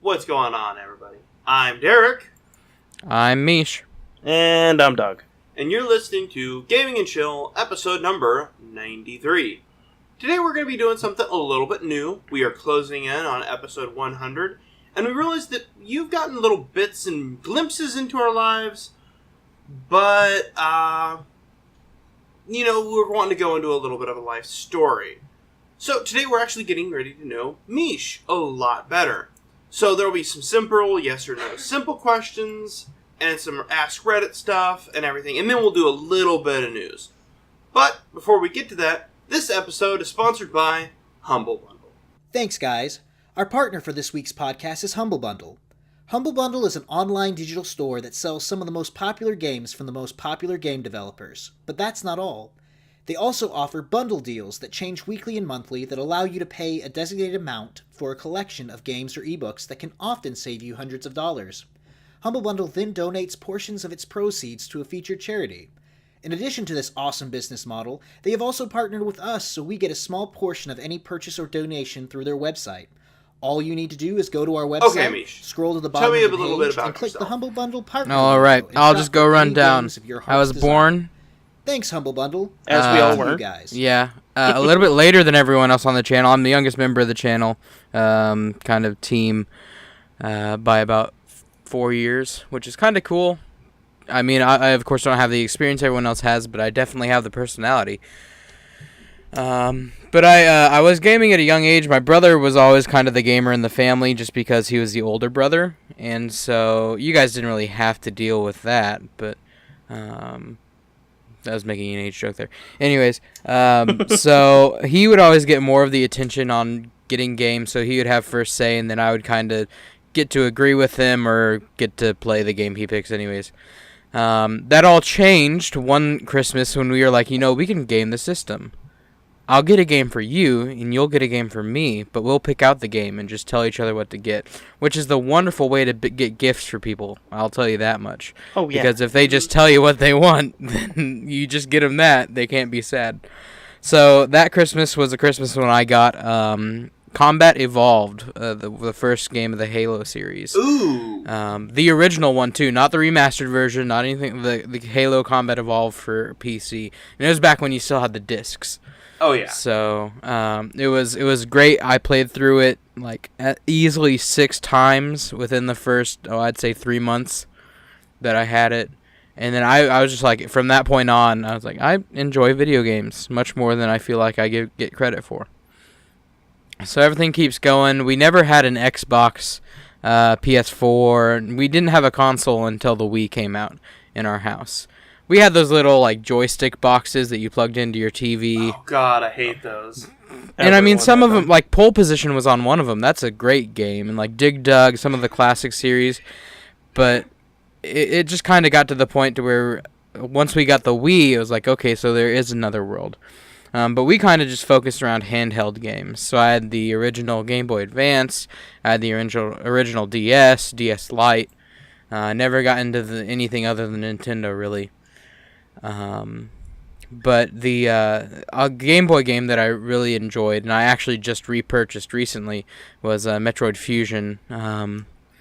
What's going on, everybody? I'm Derek. I'm Meesh. And I'm Doug. And you're listening to Gaming and Chill, episode number 93. Today we're going to be doing something a little bit new. We are closing in on episode 100, and we realized that you've gotten little bits and glimpses into our lives, but, we're wanting to go into a little bit of a life story. So today we're actually getting ready to know Meesh a lot better. So there will be some simple yes or no simple questions, and some Ask Reddit stuff, and everything, and then we'll do a little bit of news. But before we get to that, this episode is sponsored by Humble Bundle. Thanks, guys. Our partner for this week's podcast is Humble Bundle. Humble Bundle is an online digital store that sells some of the most popular games from the most popular game developers. But that's not all. They also offer bundle deals that change weekly and monthly that allow you to pay a designated amount for a collection of games or ebooks that can often save you hundreds of dollars. Humble Bundle then donates portions of its proceeds to a featured charity. In addition to this awesome business model, they have also partnered with us so we get a small portion of any purchase or donation through their website. All you need to do is go to our website, scroll to the bottom of the page, and click the Humble Bundle partner. All right, I'll just go run down. I was born. Thanks, Humble Bundle. As we all were. You guys. Yeah, a little bit later than everyone else on the channel. I'm the youngest member of the channel, kind of team, by about 4 years, which is kind of cool. I mean, I of course don't have the experience everyone else has, but I definitely have the personality. But I was gaming at a young age. My brother was always kind of the gamer in the family just because he was the older brother. And so you guys didn't really have to deal with that. But I was making an age joke there. Anyways, so he would always get more of the attention on getting games. So he would have first say, and then I would kind of get to agree with him or get to play the game he picks anyways. That all changed one Christmas when we were like, we can game the system. I'll get a game for you, and you'll get a game for me, but we'll pick out the game and just tell each other what to get, which is the wonderful way to get gifts for people. I'll tell you that much. Oh, yeah. Because if they just tell you what they want, then you just get them that. They can't be sad. So that Christmas was a Christmas when I got Combat Evolved, the first game of the Halo series. Ooh! The original one, too, not the remastered version, not anything, the Halo Combat Evolved for PC. And it was back when you still had the discs. Oh, yeah. So, it was great. I played through it, easily 6 times within the first, I'd say 3 months that I had it. And then I was just like, from that point on, I was like, I enjoy video games much more than I feel like I get credit for. So everything keeps going. We never had an Xbox, PS4. We didn't have a console until the Wii came out in our house. We had those little joystick boxes that you plugged into your TV. Oh God, I hate those. And I mean, some of them, Pole Position was on one of them. That's a great game. And Dig Dug, some of the classic series. But it just kind of got to the point to where once we got the Wii, it was like, okay, so there is another world. But we kind of just focused around handheld games. So I had the original Game Boy Advance. I had the original DS, DS Lite. I never got into anything other than Nintendo, really. But a Game Boy game that I really enjoyed, and I actually just repurchased recently, was Metroid Fusion.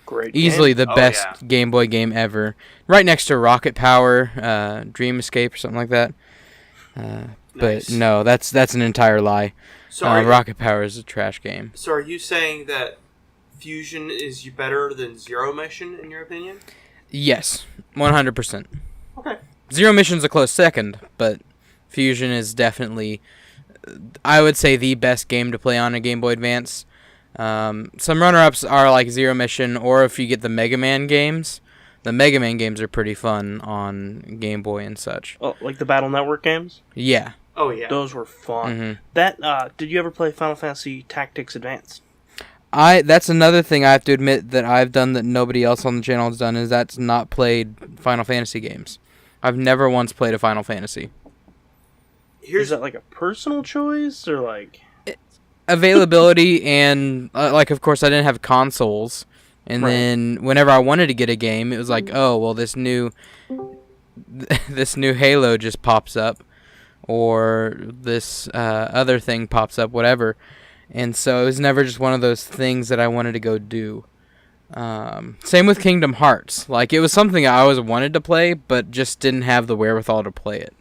Great easily game. The best Game Boy game ever. Right next to Rocket Power, Dream Escape, or something like that. But no, that's an entire lie. So Rocket Power is a trash game. So are you saying that Fusion is better than Zero Mission, in your opinion? Yes, 100%. Okay. Zero Mission's a close second, but Fusion is definitely, I would say, the best game to play on a Game Boy Advance. Some runner-ups are Zero Mission, or if you get the Mega Man games. The Mega Man games are pretty fun on Game Boy and such. Oh, like the Battle Network games? Yeah. Oh, yeah. Those were fun. Mm-hmm. That, did you ever play Final Fantasy Tactics Advance? That's another thing I have to admit that I've done that nobody else on the channel has done, is that's not played Final Fantasy games. I've never once played a Final Fantasy. Is that a personal choice, or availability and, of course, I didn't have consoles. And then whenever I wanted to get a game, it was oh, well, this new Halo just pops up, or this other thing pops up, whatever. And so it was never just one of those things that I wanted to go do. Same with Kingdom Hearts. Like, it was something I always wanted to play, but just didn't have the wherewithal to play it.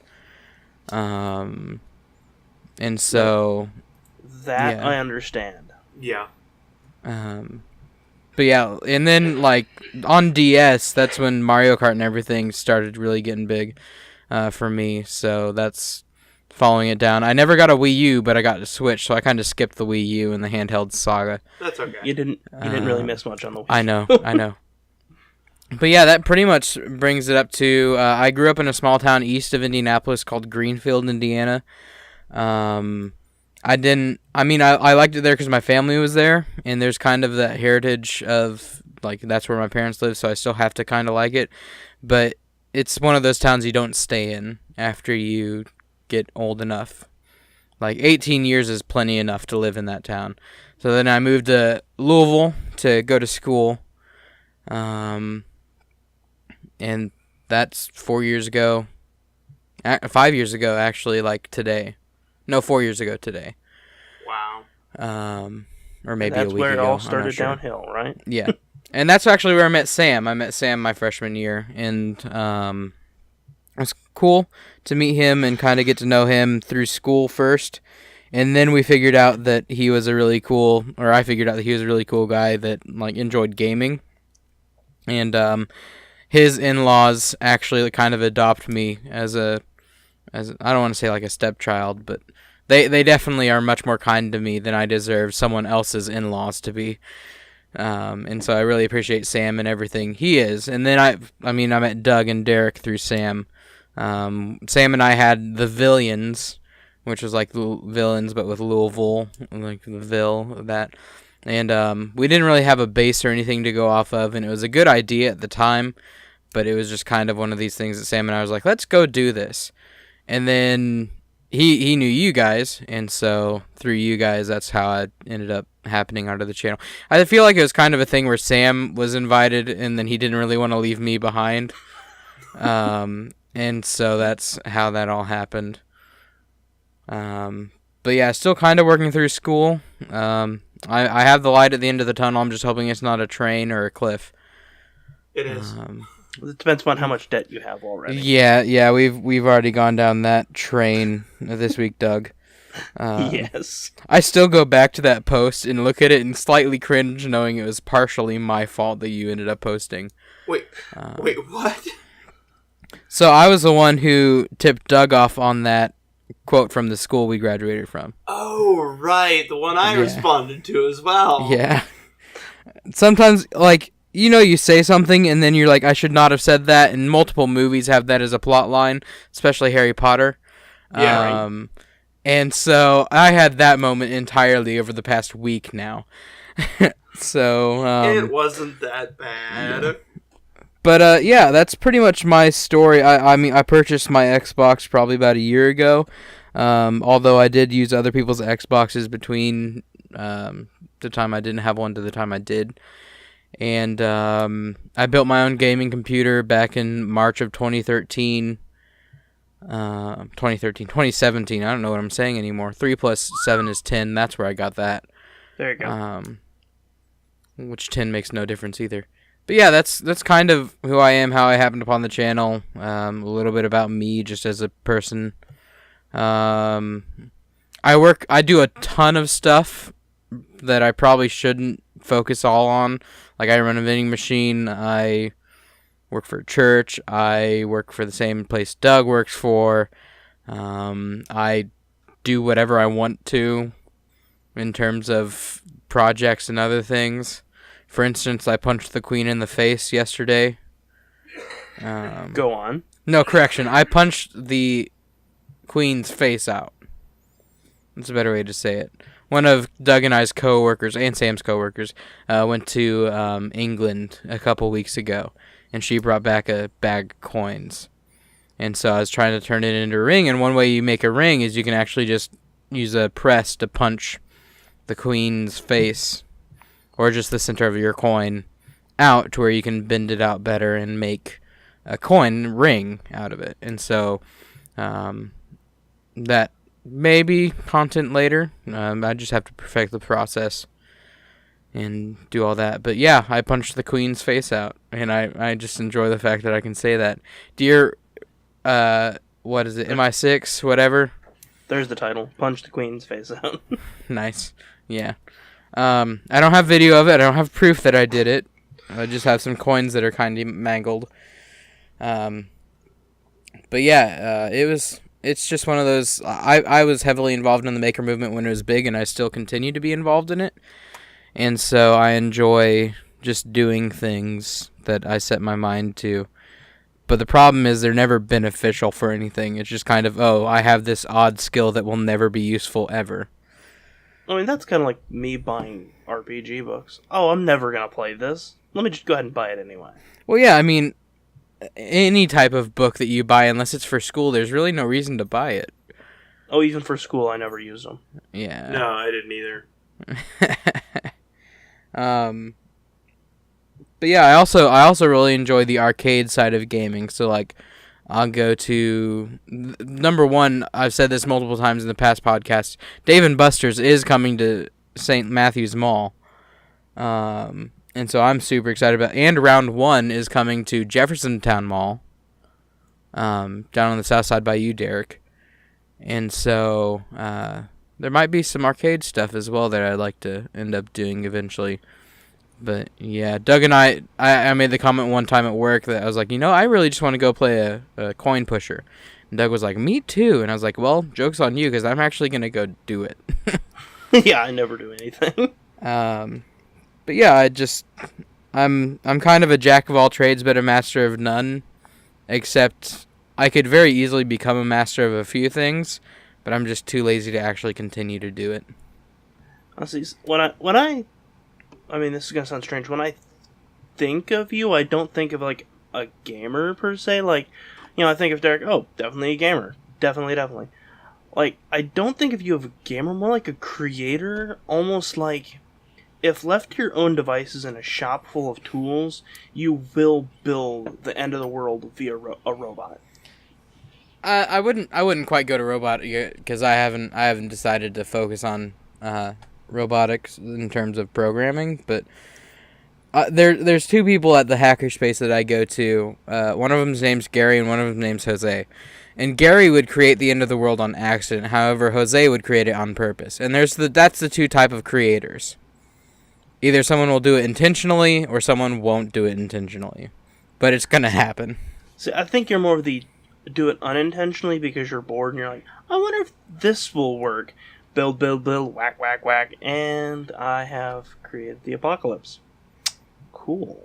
And so... That yeah. I understand. Yeah. But yeah, and then, like, on DS, that's when Mario Kart and everything started really getting big for me. So that's following it down. I never got a Wii U, but I got a Switch, so I kind of skipped the Wii U and the handheld saga. That's okay. You didn't really miss much on the Wii. I know. But yeah, that pretty much brings it up to, I grew up in a small town east of Indianapolis called Greenfield, Indiana. I liked it there because my family was there, and there's kind of that heritage of, like, that's where my parents live, so I still have to kind of like it. But it's one of those towns you don't stay in after you get old enough. Like, 18 years is plenty enough to live in that town. So then I moved to Louisville to go to school. And that's 4 years ago. 5 years ago, actually, like today. No, 4 years ago today. Wow. Or maybe that's a week where it ago. all I'm not started sure. downhill, right? Yeah. And that's actually where I met Sam. I met Sam my freshman year, and it was cool to meet him and kind of get to know him through school first. And then we figured out that he was a really cool, or I figured out that he was a really cool guy that, like, enjoyed gaming. And his in-laws actually kind of adopt me as I don't want to say like a stepchild, but they definitely are much more kind to me than I deserve someone else's in-laws to be. And so I really appreciate Sam and everything he is. And then I met Doug and Derek through Sam. Sam and I had the Villians, which was like the villains, but with Louisville, like the Ville, that. And we didn't really have a base or anything to go off of, and it was a good idea at the time, but it was just kind of one of these things that Sam and I was like, let's go do this. And then he knew you guys, and so through you guys, that's how it ended up happening onto the channel. I feel like it was kind of a thing where Sam was invited, and then he didn't really want to leave me behind. And so that's how that all happened. But yeah, still kind of working through school. I have the light at the end of the tunnel. I'm just hoping it's not a train or a cliff. It is. It depends upon how much debt you have already. Yeah, we've already gone down that train this week, Doug. Yes. I still go back to that post and look at it and slightly cringe, knowing it was partially my fault that you ended up posting. Wait, what? So I was the one who tipped Doug off on that quote from the school we graduated from. Oh, right. The one I responded to as well. Yeah. Sometimes, like, you say something and then you're like, I should not have said that, and multiple movies have that as a plot line, especially Harry Potter. Yeah, right. And so I had that moment entirely over the past week now. So it wasn't that bad. Yeah. But yeah, that's pretty much my story. I purchased my Xbox probably about a year ago. Although I did use other people's Xboxes between the time I didn't have one to the time I did. And I built my own gaming computer back in March of 2013. 2017. I don't know what I'm saying anymore. 3 plus 7 is 10. That's where I got that. There you go. Which 10 makes no difference either. But yeah, that's kind of who I am, how I happened upon the channel. A little bit about me just as a person. I do a ton of stuff that I probably shouldn't focus all on. Like, I run a vending machine. I work for a church. I work for the same place Doug works for. I do whatever I want to in terms of projects and other things. For instance, I punched the queen in the face yesterday. Go on. No, correction. I punched the queen's face out. That's a better way to say it. One of Doug and I's co-workers, and Sam's co-workers, went to England a couple weeks ago, and she brought back a bag of coins. And so I was trying to turn it into a ring, and one way you make a ring is you can actually just use a press to punch the queen's face, or just the center of your coin, out to where you can bend it out better and make a coin ring out of it. And so that may be content later. I just have to perfect the process. and do all that. But yeah, I punched the queen's face out, and I just enjoy the fact that I can say that. Dear, what is it, MI6, whatever? There's the title. Punch the queen's face out. Nice. Yeah. I don't have video of it. I don't have proof that I did it. I just have some coins that are kind of mangled. But yeah, it's just one of those. I was heavily involved in the maker movement when it was big, and I still continue to be involved in it. And so I enjoy just doing things that I set my mind to. But the problem is they're never beneficial for anything. It's just kind of, oh, I have this odd skill that will never be useful ever. I mean, that's kind of like me buying RPG books. Oh, I'm never going to play this. Let me just go ahead and buy it anyway. Well, yeah, I mean, any type of book that you buy, unless it's for school, there's really no reason to buy it. Oh, even for school, I never used them. Yeah. No, I didn't either. But yeah, I also really enjoy the arcade side of gaming. So like, I'll go to number one. I've said this multiple times in the past podcasts. Dave & Buster's is coming to St. Matthew's Mall, and so I'm super excited about. And Round One is coming to Jeffersontown Mall, down on the south side by you, Derek. And so there might be some arcade stuff as well that I'd like to end up doing eventually. But yeah, Doug and I made the comment one time at work that I was like, I really just want to go play a coin pusher. And Doug was like, me too. And I was like, well, joke's on you because I'm actually going to go do it. Yeah, I never do anything. But yeah, I'm kind of a jack of all trades but a master of none. Except I could very easily become a master of a few things, but I'm just too lazy to actually continue to do it. Honestly, I mean, this is going to sound strange. When I think of you, I don't think of, like, a gamer, per se. Like, I think of Derek, oh, definitely a gamer. Definitely. Like, I don't think of you as a gamer, more like a creator. Almost like, if left to your own devices in a shop full of tools, you will build the end of the world via a robot. I wouldn't quite go to robot yet, because I haven't decided to focus on robotics in terms of programming, but there's two people at the hackerspace that I go to. One of them's name's Gary and one of them's name's Jose. And Gary would create the end of the world on accident. However, Jose would create it on purpose. And that's the two type of creators. Either someone will do it intentionally or someone won't do it intentionally. But it's gonna happen. See, I think you're more of the do it unintentionally because you're bored and you're like, I wonder if this will work. Build, whack, whack, whack, and I have created the apocalypse. Cool.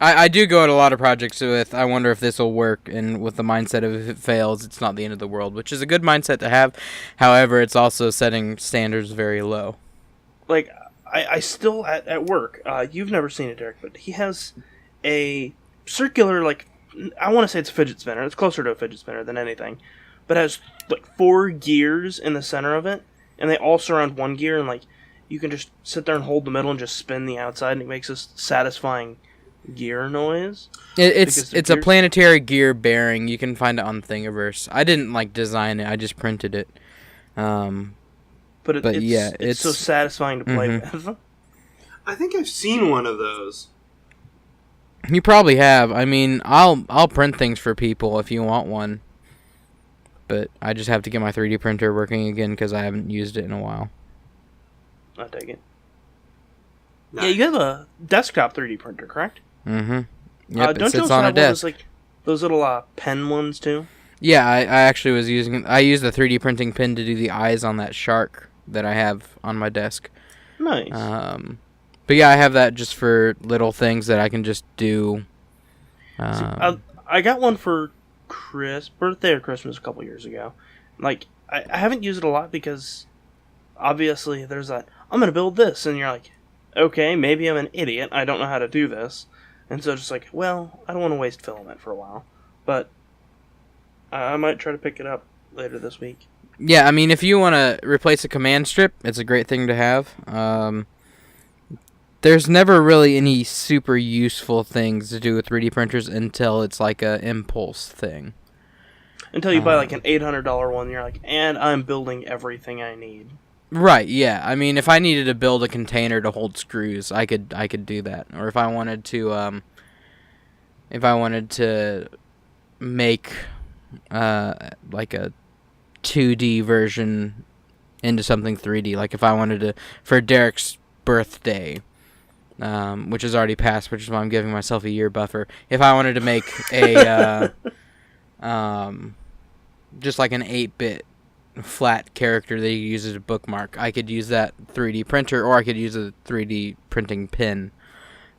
I do go at a lot of projects with, I wonder if this will work, and with the mindset of if it fails, it's not the end of the world, which is a good mindset to have. However, it's also setting standards very low. Like, I still, at work, you've never seen it, Derek, but he has a circular, like, I want to say it's a fidget spinner. It's closer to a fidget spinner than anything. But it has, like, 4 gears in the center of it. And they all surround one gear, and like you can just sit there and hold the middle and just spin the outside, and it makes this satisfying gear noise. It's a planetary gear bearing. You can find it on Thingiverse. I didn't design it. I just printed it. But it's so satisfying to play with. I think I've seen one of those. You probably have. I mean, I'll print things for people if you want one. But I just have to get my 3D printer working again because I haven't used it in a while. I'll take it. Nice. Yeah, you have a desktop 3D printer, correct? Mm-hmm. Yep, don't you also have those little pen ones too? Yeah, I actually was using... I used the 3D printing pen to do the eyes on that shark that I have on my desk. Nice. But yeah, I have that just for little things that I can just do. I got one for birthday or Christmas a couple years ago. Like, I haven't used it a lot because obviously there's that, I'm going to build this, and you're like, okay, maybe I'm an idiot, I don't know how to do this. And so just like, well, I don't want to waste filament for a while. But I might try to pick it up later this week. Yeah, I mean, if you want to replace a command strip, it's a great thing to have. There's never really any super useful things to do with 3D printers until it's like a impulse thing. Until you buy like an $800 one, you're like, and I'm building everything I need. Right, yeah. I mean, if I needed to build a container to hold screws, I could do that. Or if I wanted to make like a 2D version into something 3D, like if I wanted to, for Derek's birthday, which is already passed, which is why I'm giving myself a year buffer. If I wanted to make a just like an 8-bit flat character that you use as a bookmark, I could use that 3D printer, or I could use a 3D printing pin.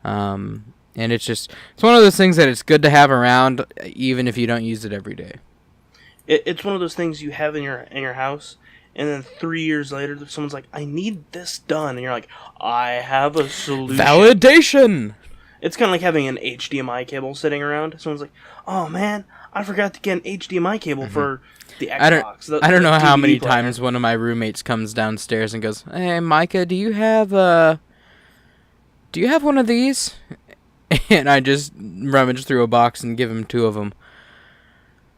And it's one of those things that it's good to have around, even if you don't use it every day. It's one of those things you have in your house, and then 3 years later, someone's like, "I need this done," and you're like, "I have a solution." Validation. It's kind of like having an HDMI cable sitting around. Someone's like, "Oh man, I forgot to get an HDMI cable for the Xbox." I don't know how many player. times one of my roommates comes downstairs and goes, "Hey, Micah, do you have one of these?" And I just rummage through a box and give him 2 of them.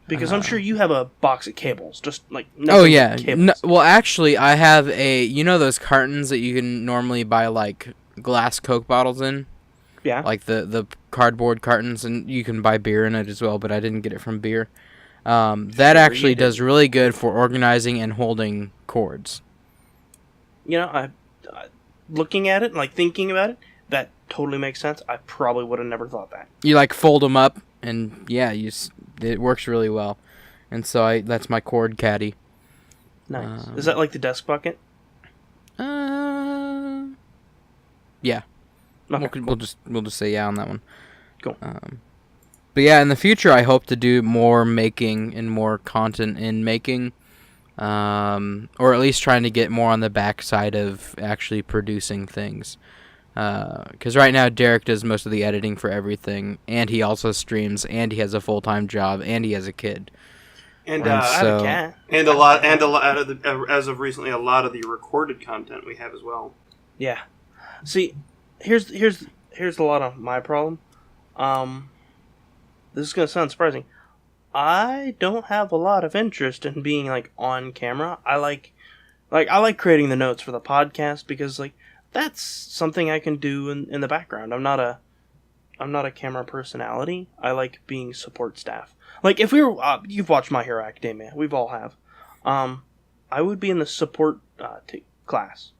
Because I'm sure you have a box of cables, just like oh yeah. cables. Well, actually, I have those cartons that you can normally buy like glass Coke bottles in. Yeah. Like the cardboard cartons, and you can buy beer in it as well, but I didn't get it from beer. That actually does really good for organizing and holding cords. You know, I looking at it, like thinking about it, that totally makes sense. I probably would have never thought that. You like fold them up, and yeah, it works really well. And so that's my cord caddy. Nice. Is that like the desk bucket? Yeah. Okay. We'll just say yeah on that one. Cool. But yeah, in the future, I hope to do more making and more content in making, or at least trying to get more on the backside of actually producing things. Because right now, Derek does most of the editing for everything, and he also streams, and he has a full-time job, and he has a kid. And I have a cat. And a lot of the, as of recently, a lot of the recorded content we have as well. Yeah. See, here's a lot of my problem. This is gonna sound surprising. I don't have a lot of interest in being like on camera. I like creating the notes for the podcast because like that's something I can do in the background. I'm not a camera personality. I like being support staff. Like if we were, you've watched My Hero Academia. We've all have. I would be in the support class.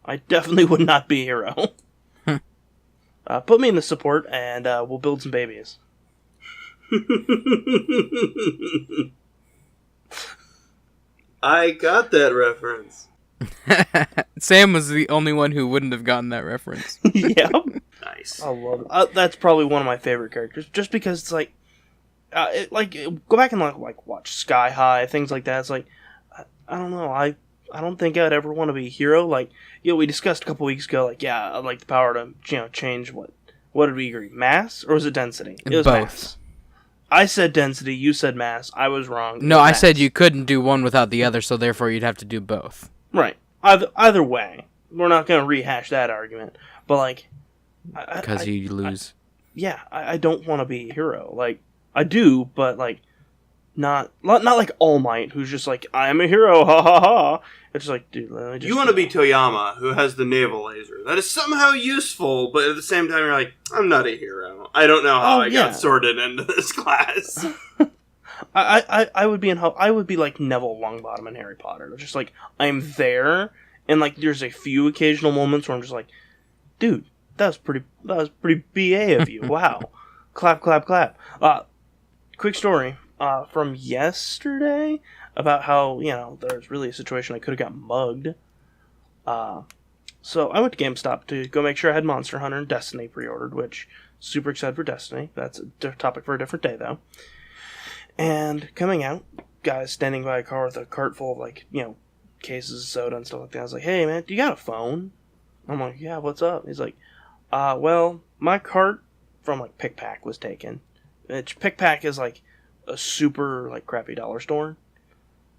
I definitely would not be a hero. Put me in the support, and we'll build some babies. I got that reference. Sam was the only one who wouldn't have gotten that reference. Yep. Nice. I love it. That's probably one of my favorite characters, just because it's like, go back and like watch Sky High, things like that. It's like, I don't know, I don't think I'd ever want to be a hero. Like, we discussed a couple weeks ago, like, yeah, I'd like the power to, change what did we agree? Mass or was it density? It was both. Mass. I said density, you said mass. I was wrong. No, I mass. said you couldn't do one without the other, so therefore you'd have to do both. Right. Either way, we're not going to rehash that argument. But like, because you lose. I don't want to be a hero. Like, I do, but like, not like All Might, who's just like, I'm a hero, ha ha ha. It's like, dude, let me just. You want to be Toyama, who has the naval laser. That is somehow useful, but at the same time, you're like, I'm not a hero. I don't know how I got sorted into this class. I would be I would be like Neville Longbottom in Harry Potter. Just like, I'm there, and like, there's a few occasional moments where I'm just like, dude, that was pretty BA of you. Wow. Clap, clap, clap. Quick story from yesterday about how, there's really a situation I could have got mugged. So I went to GameStop to go make sure I had Monster Hunter and Destiny pre-ordered, which, super excited for Destiny. That's a topic for a different day, though. And coming out, guys standing by a car with a cart full of, like, cases of soda and stuff like that. I was like, hey, man, do you got a phone? I'm like, yeah, what's up? He's like, well, my cart from, like, Pick Pack was taken. Pick Pack is, like, a super, like, crappy dollar store.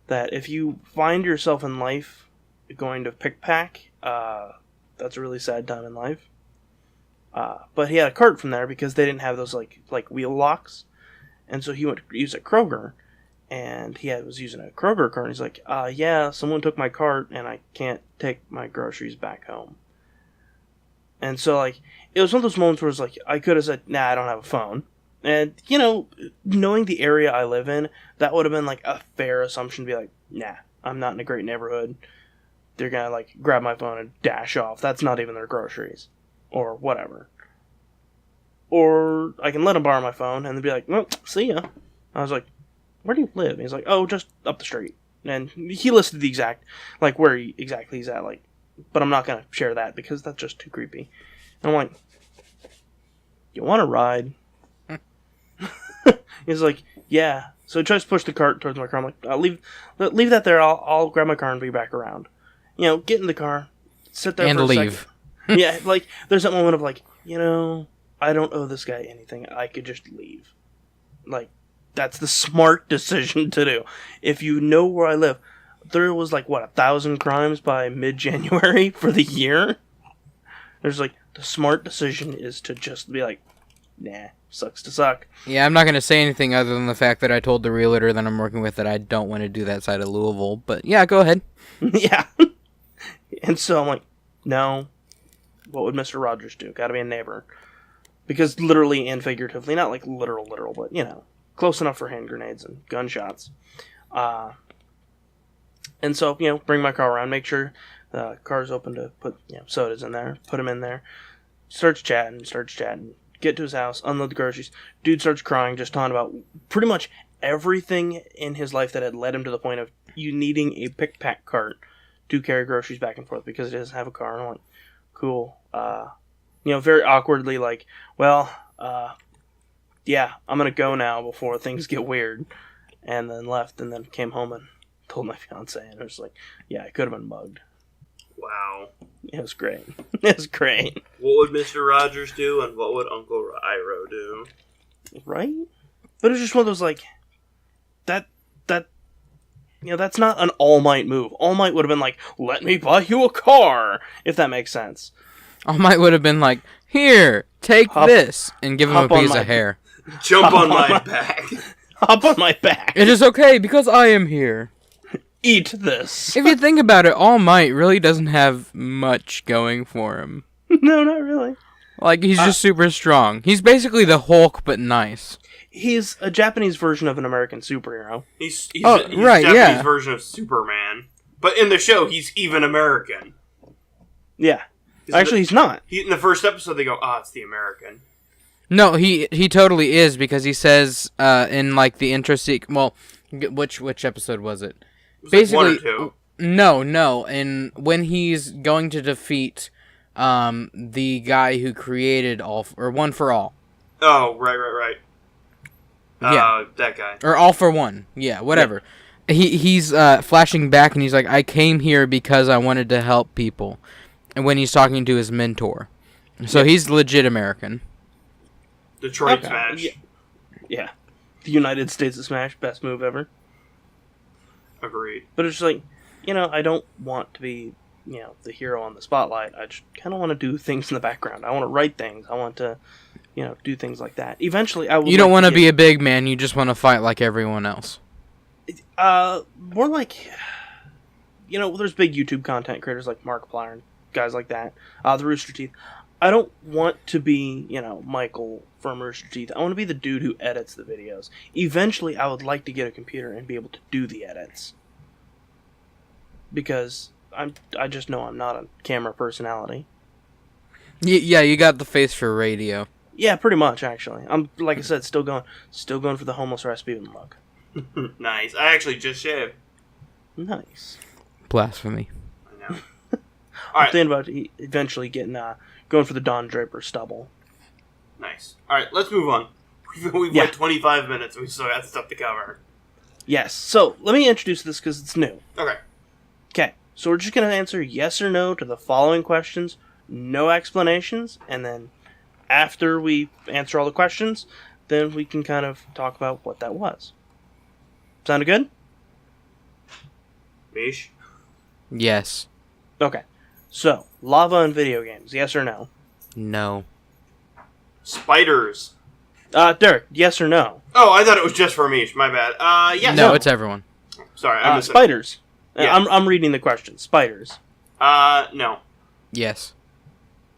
That if you find yourself in life going to Pick Pack, that's a really sad time in life. But he had a cart from there because they didn't have those, like wheel locks. And so he went to use a Kroger, and was using a Kroger cart. And he's like, yeah, someone took my cart, and I can't take my groceries back home. And so, like, it was one of those moments where it's like, I could have said, nah, I don't have a phone. And, you know, knowing the area I live in, that would have been, like, a fair assumption to be like, nah, I'm not in a great neighborhood. They're gonna, like, grab my phone and dash off. That's not even their groceries. Or whatever. Or I can let them borrow my phone, and they'd be like, well, see ya. I was like, where do you live? And he's like, oh, just up the street. And he listed the exact, like, where exactly he's at, like, but I'm not gonna share that because that's just too creepy. And I'm like, you want to ride? He's like, yeah. So he tries to push the cart towards my car. I'm like, I'll leave that there. I'll grab my car and be back around. You know, get in the car, sit there and for a leave. second. Yeah, like, there's that moment of like, you know, I don't owe this guy anything. I could just leave. Like, that's the smart decision to do. If you know where I live, there was like, what, 1,000 crimes by mid-January for the year? There's like, the smart decision is to just be like, nah, sucks to suck. Yeah, I'm not going to say anything other than the fact that I told the realtor that I'm working with that I don't want to do that side of Louisville. But yeah, go ahead. Yeah. And so I'm like, no, what would Mr. Rogers do? Gotta be a neighbor. Because literally and figuratively, not like literal, but, you know, close enough for hand grenades and gunshots. And so, you know, bring my car around, make sure the car's open to put, you know, sodas in there, put them in there, starts chatting, get to his house, unload the groceries. Dude starts crying, just talking about pretty much everything in his life that had led him to the point of you needing a pick-pack cart to carry groceries back and forth because he doesn't have a car. And I'm like, cool. You know, very awkwardly like, well, yeah, I'm going to go now before things get weird. And then left and then came home and told my fiance. And I was like, yeah, I could have been mugged. Wow. It was great. It was great. What would Mr. Rogers do, and what would Uncle Iroh do? Right? But it was just one of those, like, that, you know, that's not an All Might move. All Might would have been like, let me buy you a car, if that makes sense. All Might would have been like, here, take this, and give him a piece of hair. Jump on my back. Hop on my back. It is okay, because I am here. Eat this. If you think about it, All Might really doesn't have much going for him. No, not really. Like, he's just super strong. He's basically the Hulk, but nice. He's a Japanese version of an American superhero. He's right, Japanese yeah. version of Superman. But in the show, he's even American. Yeah. Actually, he's not. In the first episode, they go, it's the American. No, he totally is, because he says, in, like, the intro well, which episode was it? Was Basically, it 1 or 2? No, and when he's going to defeat, the guy who created One for All. Oh, right. Yeah. That guy. Or All for One. Yeah, whatever. Yeah. He's flashing back, and he's like, I came here because I wanted to help people. And when he's talking to his mentor. So he's legit American. Detroit Smash. Yeah. The United States of Smash, best move ever. Agreed. But it's just like, you know, I don't want to be, you know, the hero on the spotlight. I just kind of want to do things in the background. I want to write things. I want to, you know, do things like that. Eventually, I would. You don't want to be a big man. You just want to fight like everyone else. More like, you know, there's big YouTube content creators like Markiplier and guys like that. The Rooster Teeth. I don't want to be, you know, Michael from Rooster Teeth. I want to be the dude who edits the videos. Eventually, I would like to get a computer and be able to do the edits. Because I just know I'm not a camera personality. Yeah, you got the face for radio. Yeah, pretty much, actually. I'm, like I said, still going for the homeless Rasputin look. Nice. I actually just shaved. Nice. Blasphemy. I know. I'm Alright. thinking about eventually going for the Don Draper stubble. Nice. Alright, let's move on. We've Yeah. like 25 minutes. We still got stuff to cover. Yes. So, let me introduce this because it's new. Okay. Okay. So, we're just going to answer yes or no to the following questions. No explanations. And then, after we answer all the questions, then we can kind of talk about what that was. Sounded good? Meesh? Yes. Okay. So, lava in video games, yes or no? No. Spiders. Derek, yes or no? Oh, I thought it was just for Meesh. My bad. Yeah. No, it's everyone. Sorry, I missed it. Spiders. Yeah. I'm reading the question. Spiders. No. Yes.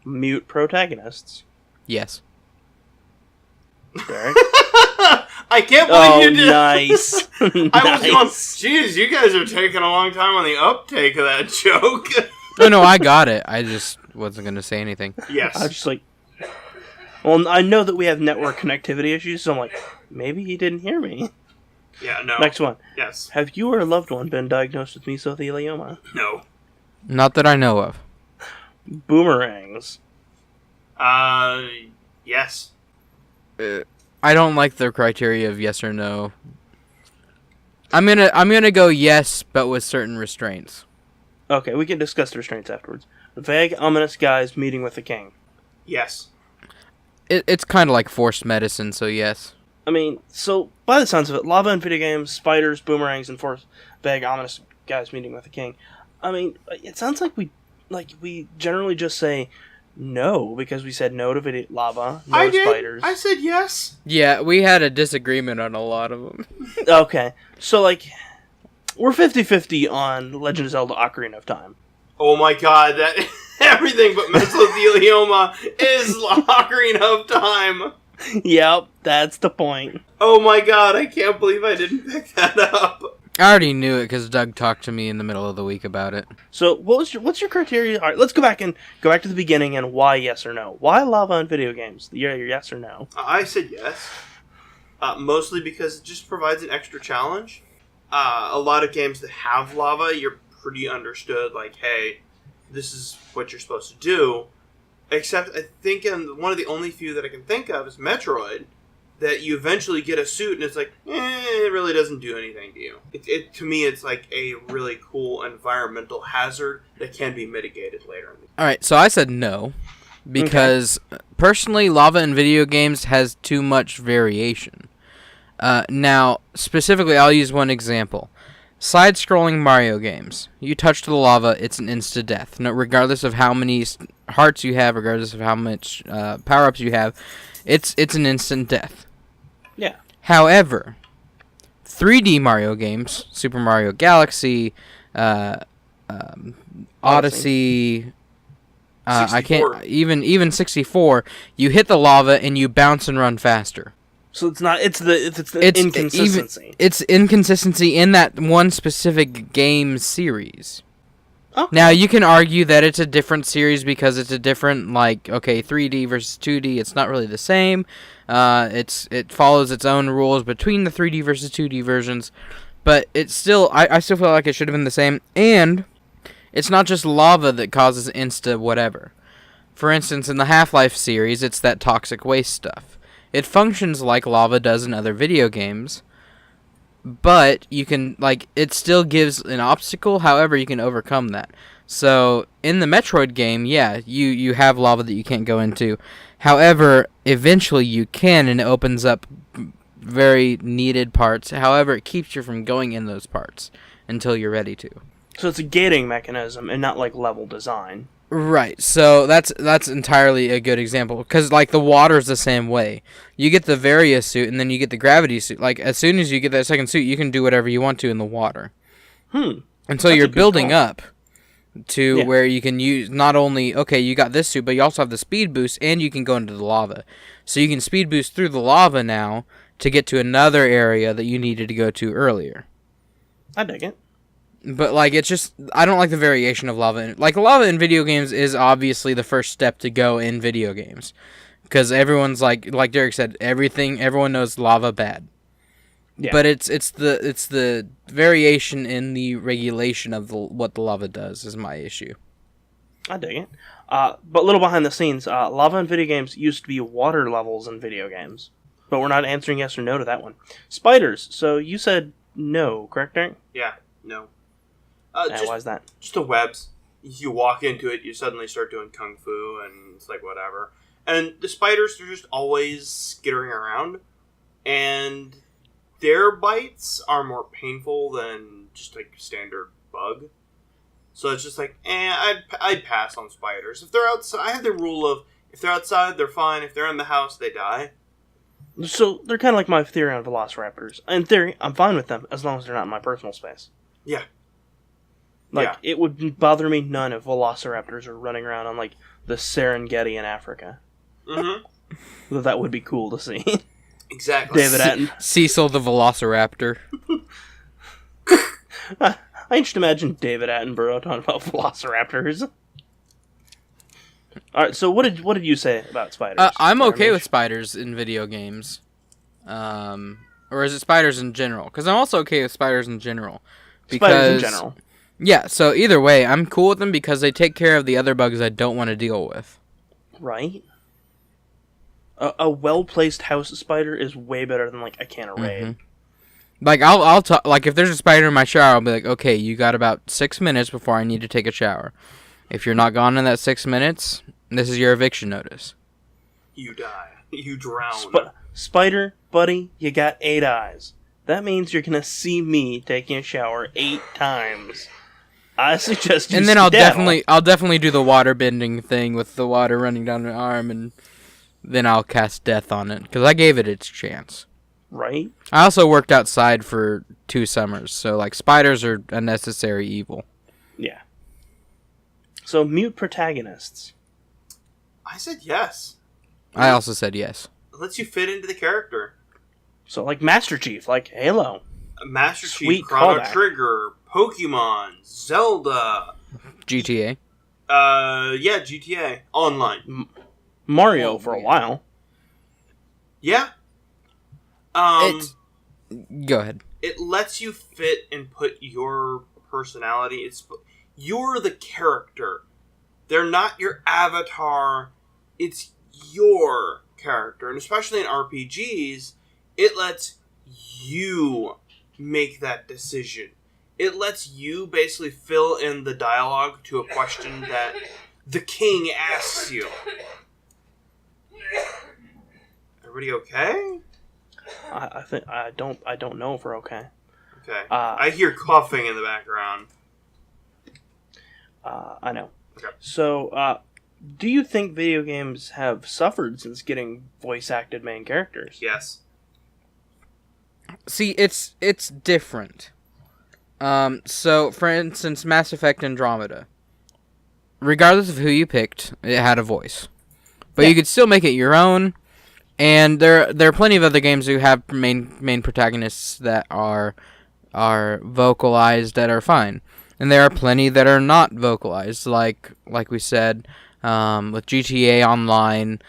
Mute protagonists. Yes. Derek. I can't believe you did. Nice. I was going, geez, you guys are taking a long time on the uptake of that joke. No, I got it. I just wasn't going to say anything. Yes. I was just like, well, I know that we have network connectivity issues, so I'm like, maybe he didn't hear me. Yeah, no. Next one. Yes. Have you or a loved one been diagnosed with mesothelioma? No. Not that I know of. Boomerangs. Yes. I don't like the criteria of yes or no. I'm gonna go yes, but with certain restraints. Okay, we can discuss the restraints afterwards. Vague, ominous guys meeting with the king. Yes. It's kind of like forced medicine, so yes. I mean, so, by the sounds of it, lava in video games, spiders, boomerangs, and vague, ominous guys meeting with the king. I mean, it sounds like we generally just say no, because we said no to lava, no I to did. spiders. I said yes. Yeah, we had a disagreement on a lot of them. Okay, so, we're 50-50 on Legend of Zelda Ocarina of Time. Oh my god, that everything but mesothelioma is Ocarina of Time. Yep, that's the point. Oh my god, I can't believe I didn't pick that up. I already knew it because Doug talked to me in the middle of the week about it. So, what's your criteria? All right, let's go back to the beginning and why yes or no. Why lava in video games? Your yes or no? I said yes. Mostly because it just provides an extra challenge. A lot of games that have lava, you're pretty understood, like, hey, this is what you're supposed to do. Except, I think one of the only few that I can think of is Metroid, that you eventually get a suit and it's like, it really doesn't do anything to you. To me, it's like a really cool environmental hazard that can be mitigated later in the Alright, so I said no, because personally, lava in video games has too much variation. Now, specifically, I'll use one example. Side-scrolling Mario games. You touch the lava, it's an insta-death. No, regardless of how many hearts you have, regardless of how much power-ups you have, it's an instant death. Yeah. However, 3D Mario games, Super Mario Galaxy, Odyssey, I can't even 64. You hit the lava and you bounce and run faster. So it's the inconsistency. It's inconsistency in that one specific game series. Okay. Now, you can argue that it's a different series because it's a different, 3D versus 2D. It's not really the same. It follows its own rules between the 3D versus 2D versions. But it's still, I still feel like it should have been the same. And it's not just lava that causes insta whatever. For instance, in the Half-Life series, it's that toxic waste stuff. It functions like lava does in other video games, but you can, it still gives an obstacle, however you can overcome that. So, in the Metroid game, yeah, you have lava that you can't go into. However, eventually you can, and it opens up very needed parts. However, it keeps you from going in those parts until you're ready to. So it's a gating mechanism and not level design. Right, so that's entirely a good example, because, the water's the same way. You get the Varia suit, and then you get the gravity suit. As soon as you get that second suit, you can do whatever you want to in the water. And so you're building up to where you can use, not only, you got this suit, but you also have the speed boost, and you can go into the lava. So you can speed boost through the lava now to get to another area that you needed to go to earlier. I dig it. But, it's just, I don't like the variation of lava. Lava in video games is obviously the first step to go in video games. Because everyone's, like Derek said, everyone knows lava bad. Yeah. But it's the variation in the regulation of what the lava does is my issue. I dig it. But a little behind the scenes, lava in video games used to be water levels in video games. But we're not answering yes or no to that one. Spiders. So you said no, correct, Derek? Yeah, no. Why is that? Just the webs. You walk into it, you suddenly start doing kung fu, and it's whatever. And the spiders, they're just always skittering around, and their bites are more painful than just a standard bug. So it's just I'd pass on spiders. If they're outside, I have the rule of if they're outside, they're fine. If they're in the house, they die. So they're kind of like my theory on velociraptors. In theory, I'm fine with them as long as they're not in my personal space. Yeah. Like, it would bother me none if velociraptors are running around on, like, the Serengeti in Africa. Mm-hmm. That would be cool to see. Exactly. David Atten. Cecil the Velociraptor. I just imagine David Attenborough talking about velociraptors. Alright, so what did you say about spiders? I'm okay Meesh? with spiders in video games. Or is it spiders in general? Because I'm also okay with spiders in general. Spiders in general. Yeah, so either way, I'm cool with them because they take care of the other bugs I don't want to deal with. Right? A well-placed house spider is way better than, like, a can of Raid. Mm-hmm. Like, I'll talk, like, if there's a spider in my shower, I'll be like, okay, you got about 6 minutes before I need to take a shower. If you're not gone in that 6 minutes, this is your eviction notice. You die. You drown. Spider, buddy, you got 8 eyes. That means you're gonna see me taking a shower 8 times. I suggest you And then skedaddle. I'll definitely do the water bending thing with the water running down my arm, and then I'll cast death on it, because I gave it its chance. Right? I also worked outside for 2 summers, so, like, spiders are a necessary evil. Yeah. So, mute protagonists. I said yes. I also said yes. It lets you fit into the character. So, like Master Chief, like Halo. Master Chief, Sweet Chrono callback. Trigger, Pokemon, Zelda. GTA. Yeah, GTA. Online. Mario for a while. Yeah. Go ahead. It lets you fit and put your personality. You're the character. They're not your avatar. It's your character. And especially in RPGs, it lets you make that decision. It lets you basically fill in the dialogue to a question that the king asks you. Everybody okay? I think I don't know if we're okay. Okay. I hear coughing in the background. I know. Okay. So, do you think video games have suffered since getting voice-acted main characters? Yes. See, it's different. So, for instance, Mass Effect Andromeda. Regardless of who you picked, it had a voice. But you could still make it your own. And there are plenty of other games who have main protagonists that are vocalized that are fine. And there are plenty that are not vocalized, like we said, with GTA Online,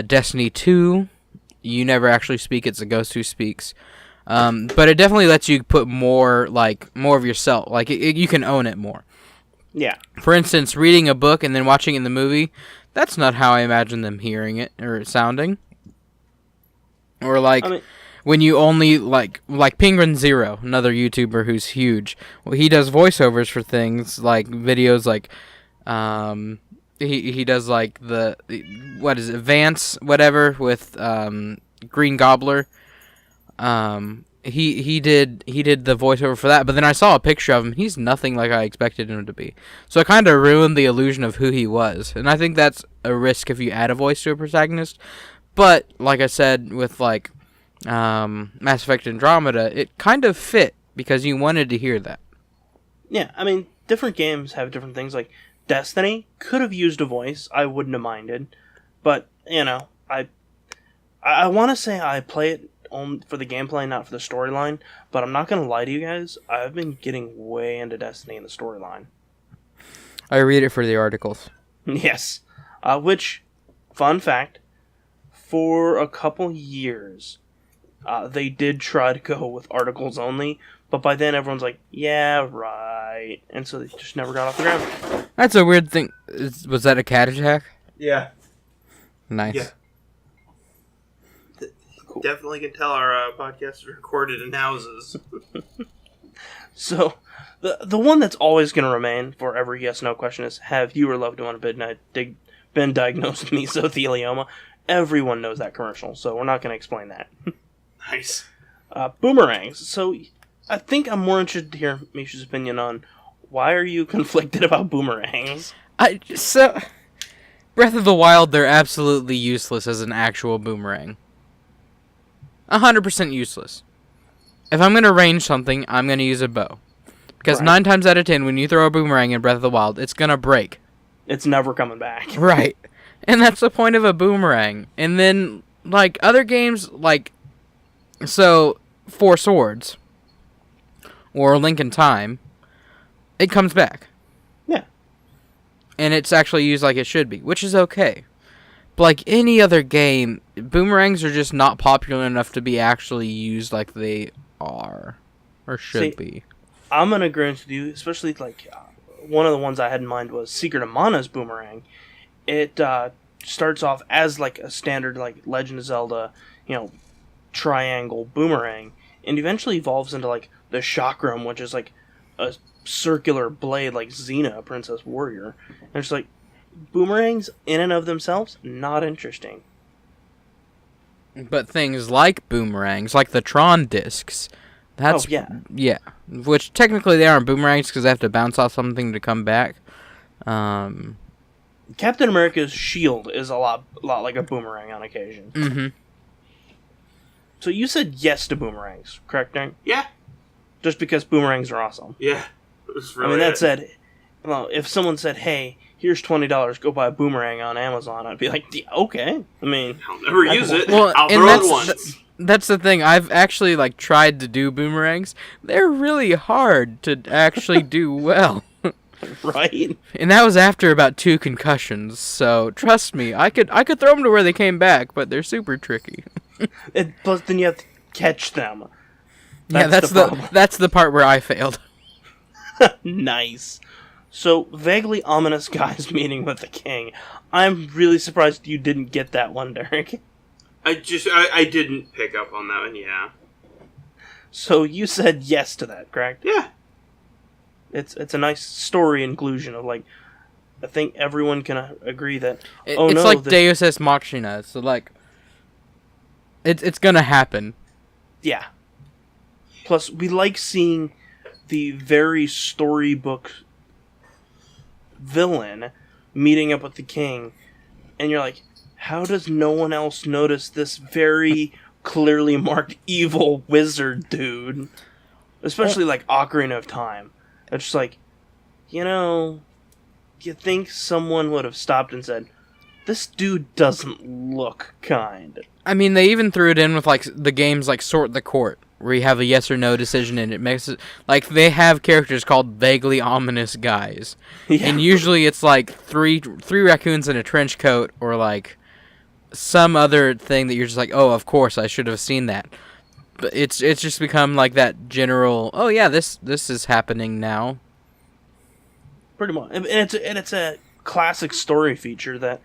Destiny 2, you never actually speak, it's a ghost who speaks. But it definitely lets you put more of yourself, like you can own it more. Yeah. For instance, reading a book and then watching it in the movie, that's not how I imagine them hearing it or sounding. Or when you only like Penguin Zero, another YouTuber who's huge. Well, he does voiceovers for things like videos like he does like the what is it, Vance whatever with Green Gobbler. He did the voiceover for that, but then I saw a picture of him. He's nothing like I expected him to be. So it kind of ruined the illusion of who he was. And I think that's a risk if you add a voice to a protagonist. But like I said with Mass Effect Andromeda, it kind of fit because you wanted to hear that. Yeah, I mean, different games have different things. Like Destiny could have used a voice. I wouldn't have minded. But, you know, I want to say I play it for the gameplay, not for the storyline. But I'm not going to lie to you guys. I've been getting way into Destiny in the storyline. I read it for the articles. Yes. Which, fun fact, for a couple years, they did try to go with articles only, but by then everyone's like, yeah, right. And so they just never got off the ground. That's a weird thing. Was that a cat attack? Yeah. Nice. Yeah. Cool. Definitely can tell our podcast is recorded in houses. So, the one that's always going to remain for every yes/no question is, have you or loved one been diagnosed with mesothelioma? Everyone knows that commercial, so we're not going to explain that. Nice. Boomerangs. So, I think I'm more interested to hear Meesh's opinion on why are you conflicted about boomerangs? Breath of the Wild, they're absolutely useless as an actual boomerang. 100% useless. If I'm going to range something, I'm going to use a bow. Because 9 times out of 10, when you throw a boomerang in Breath of the Wild, it's going to break. It's never coming back. Right. And that's the point of a boomerang. And then, like, other games, like, so, Four Swords, or Link in Time, it comes back. Yeah. And it's actually used like it should be, which is okay. But like any other game, boomerangs are just not popular enough to be actually used like they are, or should be. I'm going to agree with you, especially, like, one of the ones I had in mind was Secret of Mana's boomerang. It starts off as, like, a standard, like, Legend of Zelda, triangle boomerang, and eventually evolves into, like, the chakram, which is, like, a circular blade like Xena, Princess Warrior. And it's like, boomerangs in and of themselves, not interesting. But things like boomerangs, like the Tron discs, that's... Oh, yeah. Yeah. Which, technically, they aren't boomerangs because they have to bounce off something to come back. Captain America's shield is a lot like a boomerang on occasion. Mm-hmm. So you said yes to boomerangs, correct, Nick? Yeah. Just because boomerangs are awesome. Yeah. Really that said, well, if someone said, hey, here's $20, go buy a boomerang on Amazon, I'd be like, yeah, okay. I mean... I'll never use it. Well, I'll throw it once. That's the thing. I've actually, like, tried to do boomerangs. They're really hard to actually do well. Right? And that was after about 2 concussions, so trust me, I could throw them to where they came back, but they're super tricky. Plus, then you have to catch them. That's the part where I failed. Nice. So, vaguely ominous guys meeting with the king. I'm really surprised you didn't get that one, Derek. I didn't pick up on that one, yeah. So, you said yes to that, correct? Yeah. It's a nice story inclusion of, like, I think everyone can agree that, it's like Deus Ex Machina, so, like, it's gonna happen. Yeah. Plus, we like seeing the very storybook villain meeting up with the king, and you're like, how does no one else notice this very clearly marked evil wizard dude? Especially, like, Ocarina of Time. It's just like, you think someone would have stopped and said, this dude doesn't look kind. I mean, they even threw it in with, like, the games like Sort the Court, where you have a yes or no decision and it makes it... Like, they have characters called vaguely ominous guys. Yeah. And usually it's, like, three raccoons in a trench coat or, like, some other thing that you're just like, oh, of course, I should have seen that. But it's just become, like, that general, oh, yeah, this is happening now. Pretty much. And it's a classic story feature that,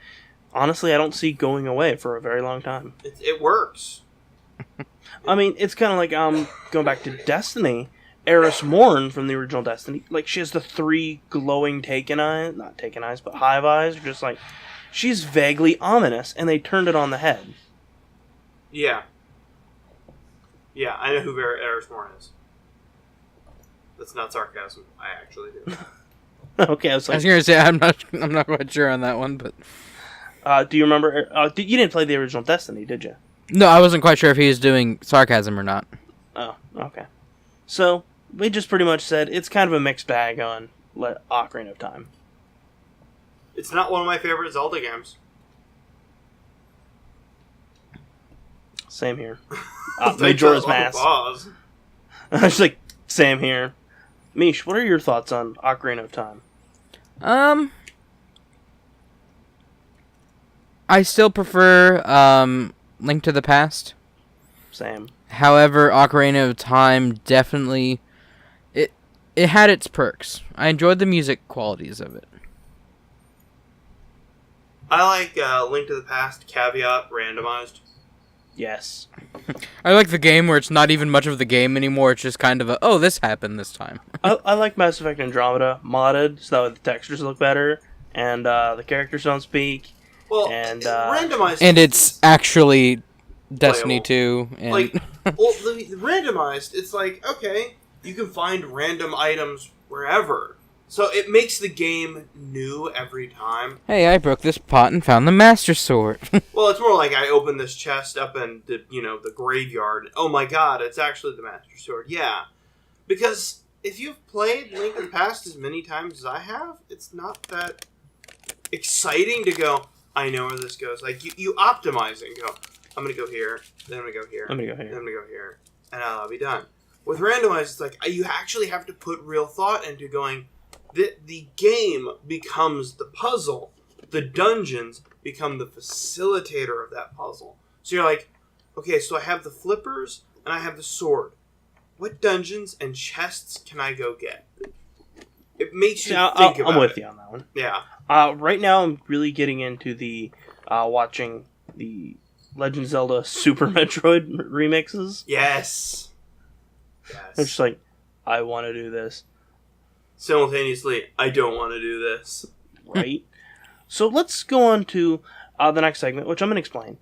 honestly, I don't see going away for a very long time. It works. I mean, it's kind of like, going back to Destiny, Eris Morn from the original Destiny, like, she has the 3 glowing not taken eyes, but hive eyes, just like, she's vaguely ominous, and they turned it on the head. Yeah. Yeah, I know who Eris Morn is. That's not sarcasm. I actually do. Okay, I was gonna say I'm not quite sure on that one, but do you remember? You didn't play the original Destiny, did you? No, I wasn't quite sure if he was doing sarcasm or not. Oh, okay. So we just pretty much said it's kind of a mixed bag on Ocarina of Time. It's not one of my favorite Zelda games. Same here. Majora's Mask. I was like, same here. Meesh, what are your thoughts on Ocarina of Time? I still prefer Link to the Past. Same. However, Ocarina of Time definitely it had its perks. I enjoyed the music qualities of it. I like Link to the Past, caveat, randomized. Yes. I like the game where it's not even much of the game anymore. It's just kind of a, oh, this happened this time. I like Mass Effect Andromeda modded, so that the textures look better, and the characters don't speak. Well, and randomized... And it's actually Destiny playable. 2. And like, well, the randomized, it's like, okay, you can find random items wherever. So it makes the game new every time. Hey, I broke this pot and found the Master Sword. Well, it's more like I opened this chest up in the graveyard. Oh my god, it's actually the Master Sword. Yeah. Because if you've played Link in the Past as many times as I have, it's not that exciting to go, I know where this goes. Like, you optimize it and go, I'm going to go here, then I'm going to go here, I'm going to go here, then I'm going to go here, and I'll be done. With randomized, it's like, you actually have to put real thought into going, the game becomes the puzzle. The dungeons become the facilitator of that puzzle. So you're like, okay, so I have the flippers and I have the sword. What dungeons and chests can I go get? It makes you think about it. I'm with you on that one. Yeah. Right now, I'm really getting into the watching the Legend of Zelda Super Metroid remixes. Yes. I'm just like, I want to do this. Simultaneously, I don't want to do this. Right? So let's go on to the next segment, which I'm going to explain.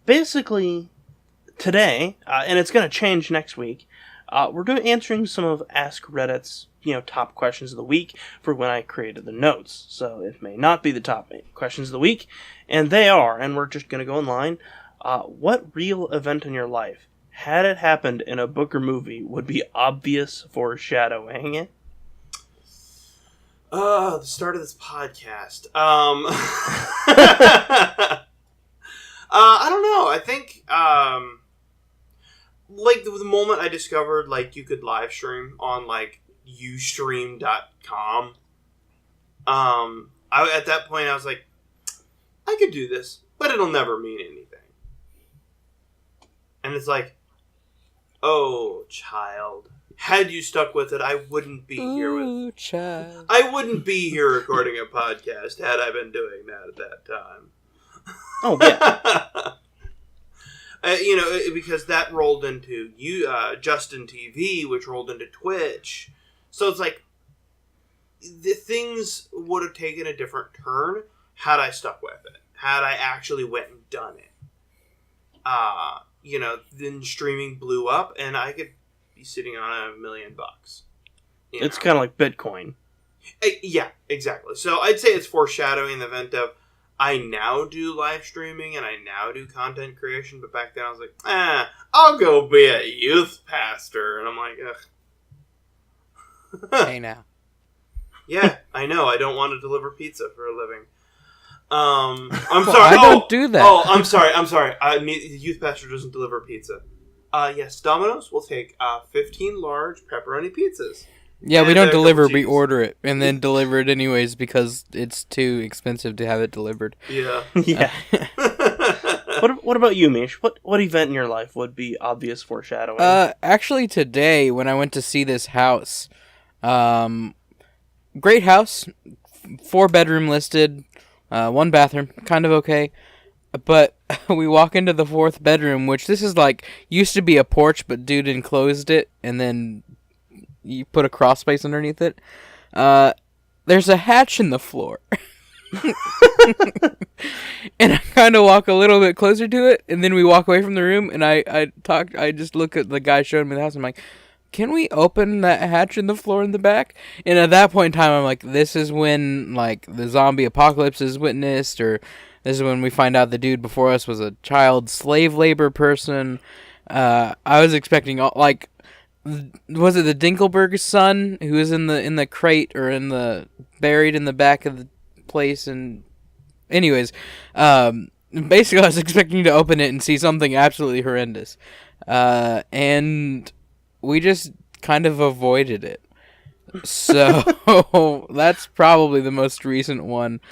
Basically, today, and it's going to change next week, we're answering some of Ask Reddit's top questions of the week for when I created the notes. So it may not be the top questions of the week, and they are, and we're just going to go online. What real event in your life, had it happened in a book or movie, would be obvious foreshadowing? The start of this podcast. I don't know. I think, like, the moment I discovered, like, you could live stream on, like, ustream.com, at that point I was like, I could do this, but it'll never mean anything. And it's like, oh, child. Had you stuck with it, I wouldn't be here with... Child. I wouldn't be here recording a podcast had I been doing that at that time. Oh, yeah. Because that rolled into Justin TV, which rolled into Twitch. So it's like, the things would have taken a different turn had I stuck with it. Had I actually went and done it. Then streaming blew up, and I could be sitting on $1 million. It's kind of like Bitcoin. Yeah, exactly. So I'd say it's foreshadowing the event of, I now do live streaming and I now do content creation, but back then I was like, I'll go be a youth pastor. And I'm like, ugh. Hey now. Yeah, I know. I don't want to deliver pizza for a living. I'm Well, sorry. I don't do that. Oh, I'm sorry. The youth pastor doesn't deliver pizza. Yes, Domino's will take 15 large pepperoni pizzas. Yeah, we And don't a deliver, couple we cheese. order it, and then deliver it anyways because it's too expensive to have it delivered. Yeah. Yeah. What about you, Meesh? What event in your life would be obvious foreshadowing? Actually today, when I went to see this house, great house, 4-bedroom listed, 1 bathroom, kind of okay. But we walk into the 4th bedroom, which this is like, used to be a porch, but dude enclosed it, and then you put a crawl space underneath it. There's a hatch in the floor. And I kind of walk a little bit closer to it, and then we walk away from the room, and I just look at the guy showing me the house, and I'm like, can we open that hatch in the floor in the back? And at that point in time, I'm like, this is when, like, the zombie apocalypse is witnessed, or this is when we find out the dude before us was a child slave labor person. I was expecting, like, was it the Dinkelberg's son who was in the crate or buried in the back of the place? And anyways, basically I was expecting to open it and see something absolutely horrendous, and we just kind of avoided it. So that's probably the most recent one.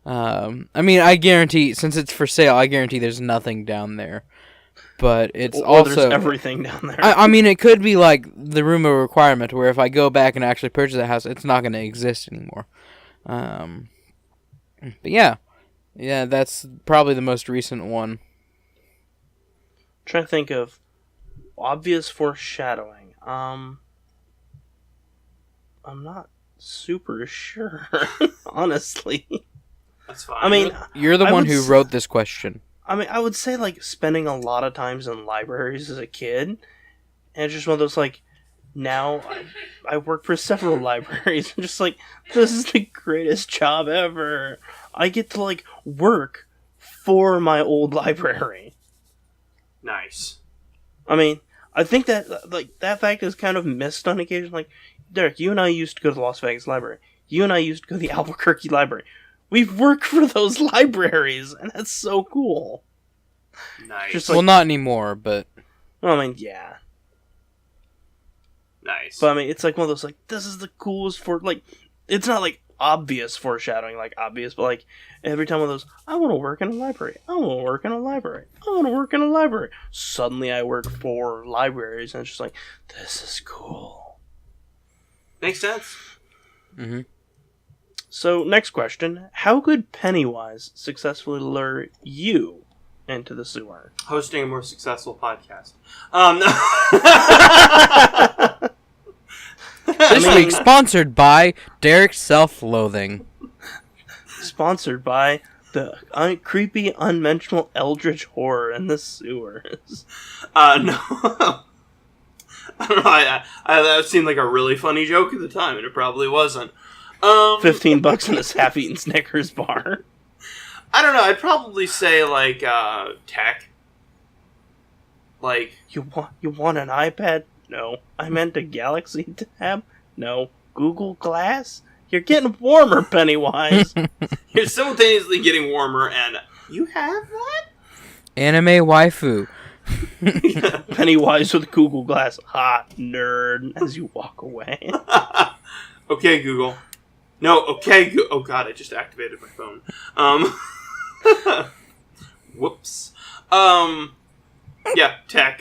I mean, I guarantee, since it's for sale, I guarantee there's nothing down there. But it's also there's everything down there. I mean, it could be like the room of requirement, where if I go back and actually purchase a house, it's not going to exist anymore. But yeah, that's probably the most recent one. I'm trying to think of obvious foreshadowing. I'm not super sure, honestly. That's fine. I mean, You're the I one would who s- wrote this question. I would say, like, spending a lot of times in libraries as a kid, and it's just one of those, like, now I work for several libraries. I'm just like, this is the greatest job ever. I get to, like, work for my old library. Nice. I mean, I think that, like, that fact is kind of missed on occasion. Like, Derek, you and I used to go to the Las Vegas Library. You and I used to go to the Albuquerque Library. We've worked for those libraries, and that's so cool. Nice. Just like, Well, not anymore, but well, I mean, yeah. Nice. But, I mean, it's like one of those, like, this is the coolest for, like, it's not, like, obvious foreshadowing, like, obvious, but, like, every time one of those, I want to work in a library. I want to work in a library. I want to work in a library. Suddenly I work for libraries, and it's just like, this is cool. Makes sense. mm-hmm. So, next question. How could Pennywise successfully lure you into the sewer? Hosting a more successful podcast. This week sponsored by Derek's Self-Loathing. Sponsored by the creepy, unmentionable eldritch horror in the sewers. No. I don't know. That seemed like a really funny joke at the time, and it probably wasn't. $15 in this half-eaten Snickers bar. I don't know. I'd probably say, like, tech. Like, You want an iPad? No. I meant a Galaxy Tab? No. Google Glass? You're getting warmer, Pennywise. you're simultaneously getting warmer, and you have that? Anime waifu. Pennywise with Google Glass. Ha, nerd. As you walk away. Okay, Google. No, okay, oh god, I just activated my phone. Whoops. Yeah, tech.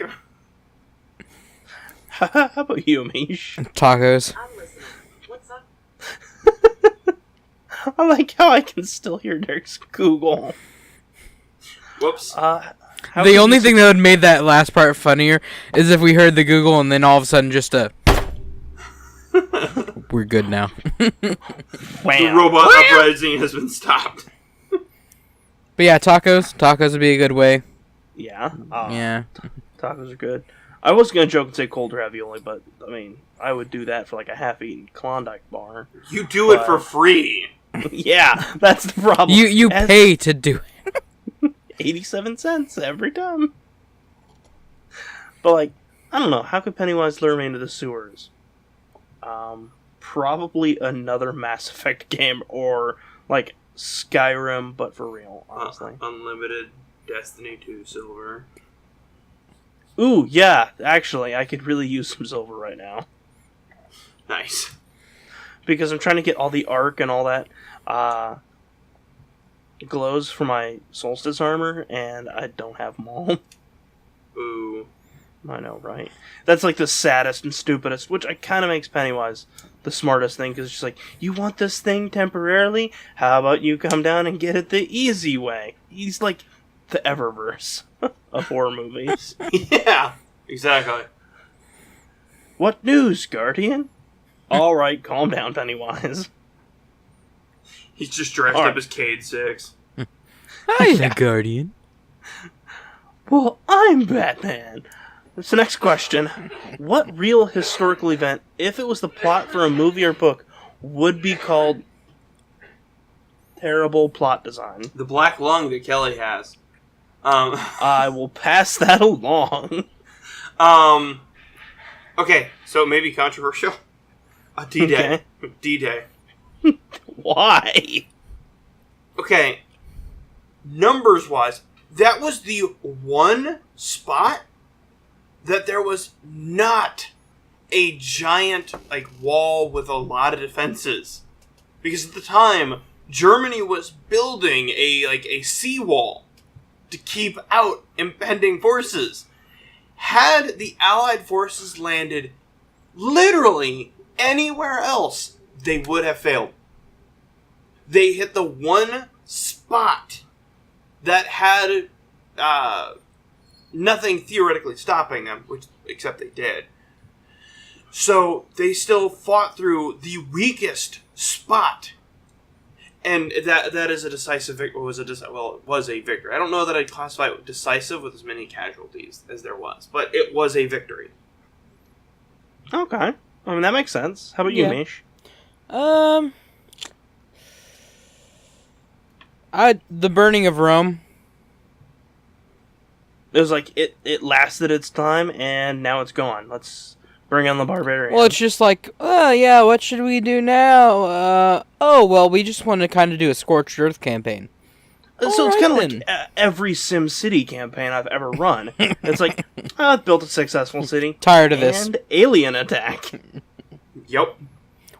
How about you, Meesh? Tacos. I'm listening. What's up? I like how I can still hear Derek's Google. Whoops. The only thing that would have made that last part funnier is if we heard the Google and then all of a sudden just a... We're good now. The robot uprising has been stopped. But yeah, tacos. Tacos would be a good way. Yeah. Yeah. Tacos are good. I was going to joke and say cold ravioli, but, I mean, I would do that for, like, a half-eaten Klondike bar. You do it for free. Yeah, that's the problem. You pay to do it. 87 cents every time. But, like, I don't know. How could Pennywise lure me into the sewers? Probably another Mass Effect game or, like, Skyrim, but for real, honestly. Unlimited Destiny 2 silver. Ooh, yeah, actually, I could really use some silver right now. Nice. Because I'm trying to get all the arc and all that glows for my solstice armor, and I don't have them all. Ooh. I know, right? That's like the saddest and stupidest, which kind of makes Pennywise the smartest thing, because it's just like, you want this thing temporarily? How about you come down and get it the easy way? He's like the Eververse of horror movies. Yeah, exactly. What news, Guardian? Alright, calm down, Pennywise. He's just dressed Alright. up as Cade 6. Hi, the Guardian. Well, I'm Batman. So next question. What real historical event, if it was the plot for a movie or book, would be called terrible plot design? The black lung that Kelly has. I will pass that along. Okay, so maybe controversial. D-Day. Okay. D-Day. Why? Okay, numbers-wise, that was the one spot that there was not a giant, like, wall with a lot of defenses. Because at the time, Germany was building a seawall to keep out impending forces. Had the Allied forces landed literally anywhere else, they would have failed. They hit the one spot that had nothing theoretically stopping them, except they did. So they still fought through the weakest spot, and that is a decisive victory. It was a victory. I don't know that I'd classify it decisive with as many casualties as there was, but it was a victory. Okay. I mean, that makes sense. How about you, Yeah. Meesh? The Burning of Rome. It was like, it lasted its time, and now it's gone. Let's bring on the barbarian. Well, it's just like, yeah, what should we do now? We just want to kind of do a Scorched Earth campaign. So it's Alright kind of then. like every SimCity campaign I've ever run. It's like, I've built a successful city. Tired of this. And alien attack. Yep.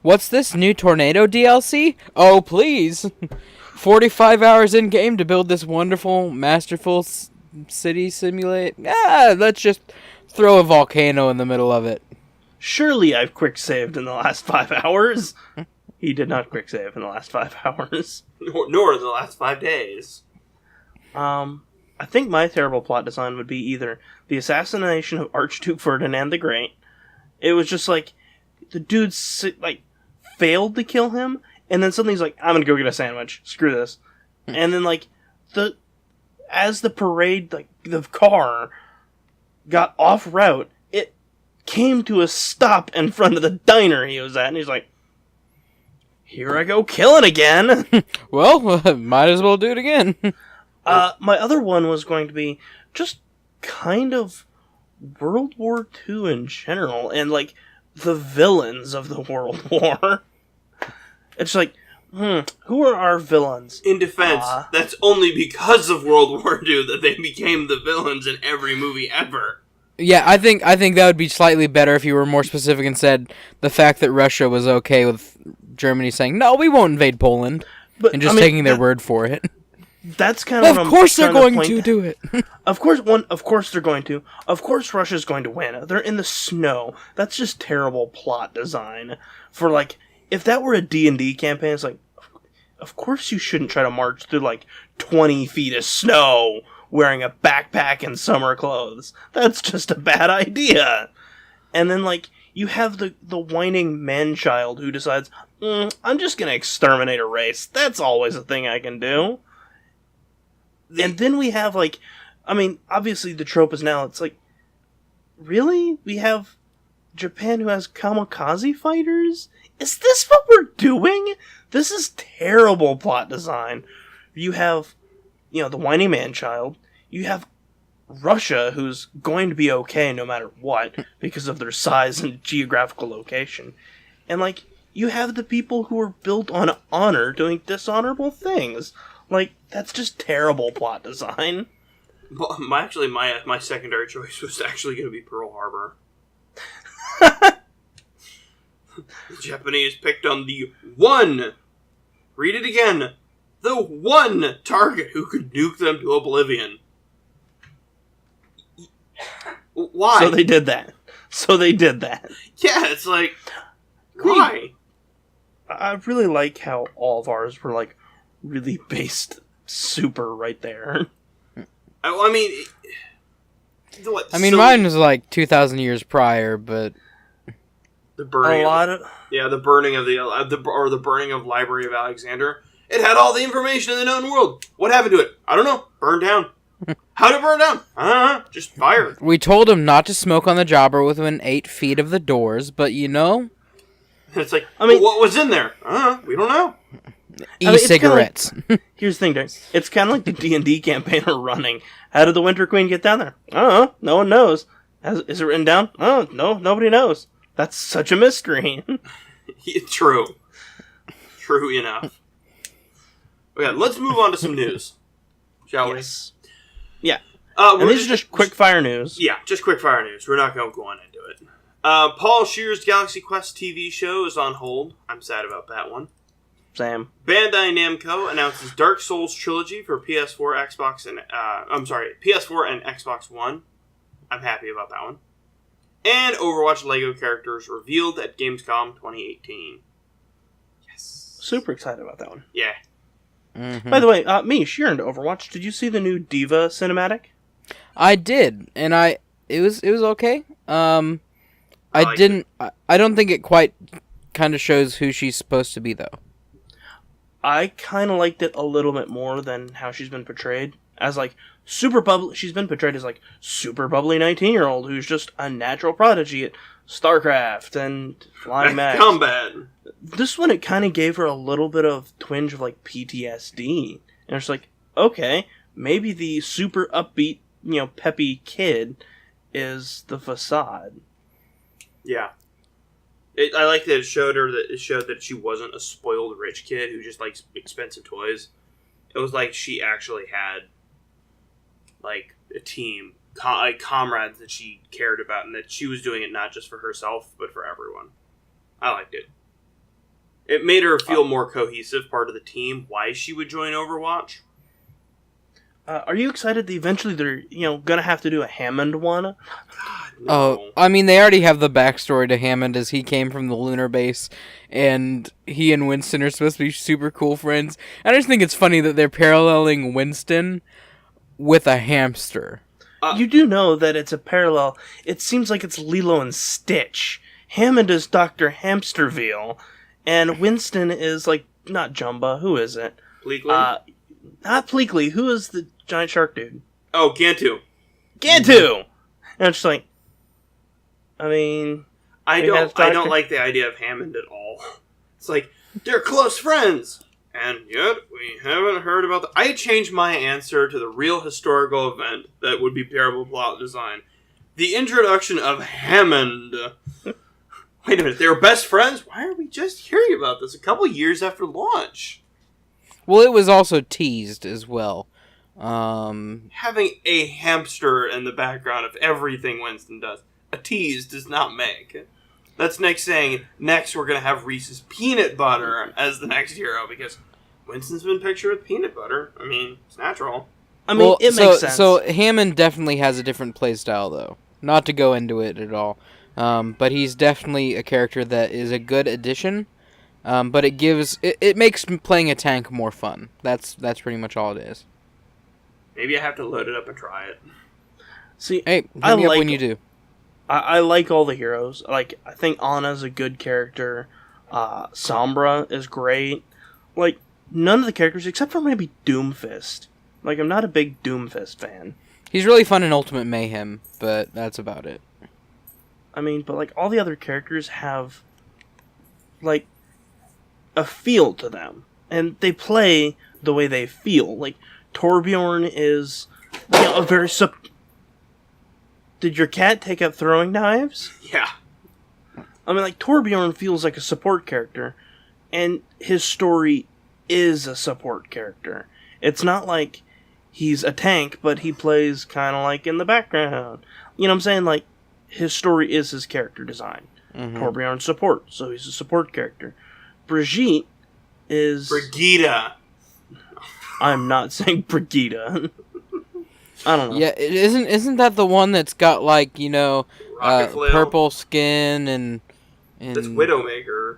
What's this, new Tornado DLC? Oh, please. 45 hours in-game to build this wonderful, masterful city simulate. Let's just throw a volcano in the middle of it. Surely I've quick saved in the last 5 hours. He did not quick save in the last 5 hours. Nor in the last 5 days. I think my terrible plot design would be either the assassination of Archduke Ferdinand the Great. It was just like, the dude failed to kill him, and then suddenly he's like, I'm gonna go get a sandwich. Screw this. And then as the parade, the car got off route, it came to a stop in front of the diner he was at, and he's like, here I go killing again. Well, might as well do it again. My other one was going to be just kind of World War II in general, and the villains of the World War. It's like, who are our villains? In defense, that's only because of World War II that they became the villains in every movie ever. Yeah, I think that would be slightly better if you were more specific and said the fact that Russia was okay with Germany saying, no, we won't invade Poland, But, and just taking their word for it. That's kind of what Of I'm course they're trying going to to do it. Of course they're going to. Of course Russia's going to win. They're in the snow. That's just terrible plot design. For, if that were a D&D campaign, it's like, of course you shouldn't try to march through, 20 feet of snow wearing a backpack and summer clothes. That's just a bad idea. And then, you have the whining man-child who decides, I'm just gonna exterminate a race. That's always a thing I can do. And then we have, obviously the trope is now, it's like, really? We have Japan who has kamikaze fighters? Is this what we're doing? This is terrible plot design. You have, the whiny man-child. You have Russia, who's going to be okay no matter what, because of their size and geographical location. And, you have the people who are built on honor doing dishonorable things. That's just terrible plot design. Well, my secondary choice was actually going to be Pearl Harbor. The Japanese picked on the one, read it again, the one target who could nuke them to oblivion. Why? So they did that. Yeah, it's like, why? I really like how all of ours were, really based super right there. Mine was 2,000 years prior, but the burning the burning of the burning of Library of Alexander. It had all the information in the known world. What happened to it? I don't know. Burned down. How did it burn down? I don't know. Just fire. we told him not to smoke on the job or within 8 feet of the doors, but It's like, what was in there? We don't know. E-cigarettes. Here's the thing, Derek. It's kind of like the D&D campaign we're running. How did the Winter Queen get down there? I don't know. No one knows. Is it written down? Oh, no, nobody knows. That's such a mystery. True. True enough. Okay, let's move on to some news. Shall we? Yeah. And these are just quick fire news. Yeah, just quick fire news. We're not going to go on into it. Paul Scheer's Galaxy Quest TV show is on hold. I'm sad about that one. Sam. Bandai Namco announces Dark Souls trilogy for PS4, Xbox, and PS4 and Xbox One. I'm happy about that one. And Overwatch Lego characters revealed at Gamescom 2018. Yes. Super excited about that one. Yeah. Mm-hmm. By the way, Meesh, you're into Overwatch. Did you see the new Diva cinematic? I did, and it was okay. I don't think it quite kind of shows who she's supposed to be, though. I kind of liked it a little bit more than how she's been portrayed. As, super bubbly. She's been portrayed as, super bubbly 19-year-old who's just a natural prodigy at StarCraft and Flying Max. Combat. This one, it kind of gave her a little bit of twinge of like PTSD, and it's like, okay, maybe the super upbeat, peppy kid is the facade. Yeah. I like that it showed that she wasn't a spoiled rich kid who just likes expensive toys. It was like she actually had like a team, like comrades that she cared about, and that she was doing it not just for herself but for everyone. I liked it. It made her feel more cohesive, part of the team. Why she would join Overwatch? Are you excited that eventually they're gonna have to do a Hammond one? No. Oh, I mean, they already have the backstory to Hammond, as he came from the lunar base, and he and Winston are supposed to be super cool friends. I just think it's funny that they're paralleling Winston with a hamster. You do know that it's a parallel. It seems like it's Lilo and Stitch. Hammond is Dr. Hamsterville, and Winston is, like, not Jumba. Who is it? Bleakley? Not Pleakley. Who is the giant shark dude? Oh, Gantu. Gantu! And it's just like, I mean... I don't like the idea of Hammond at all. It's like, they're close friends! And yet, we haven't heard about the... I changed my answer to the real historical event that would be terrible plot design. The introduction of Hammond. Wait a minute, they were best friends? Why are we just hearing about this a couple years after launch? Well, it was also teased as well. Having a hamster in the background of everything Winston does, a tease does not make. That's Nick saying, next we're going to have Reese's Peanut Butter as the next hero, because Winston's been pictured with peanut butter. I mean, it's natural. I mean, it makes sense. So Hammond definitely has a different playstyle, though. Not to go into it at all. But he's definitely a character that is a good addition. But it makes playing a tank more fun. That's pretty much all it is. Maybe I have to load it up and try it. See, hey, hit me up when you do. I like all the heroes. Like, I think Anna's a good character. Sombra is great. Like, none of the characters, except for maybe Doomfist. Like, I'm not a big Doomfist fan. He's really fun in Ultimate Mayhem, but that's about it. I mean, but, like, all the other characters have, like, a feel to them. And they play the way they feel. Like, Torbjorn is, a very... Did your cat take up throwing knives? Yeah. I mean, like, Torbjorn feels like a support character, and his story is a support character. It's not like he's a tank, but he plays kind of like in the background. You know what I'm saying? Like, his story is his character design. Mm-hmm. Torbjorn's support, so he's a support character. Brigitte is... Brigida. I'm not saying Brigida. I don't know. Yeah, isn't that the one that's got, like, Rocket Flail. purple skin and That's Widowmaker.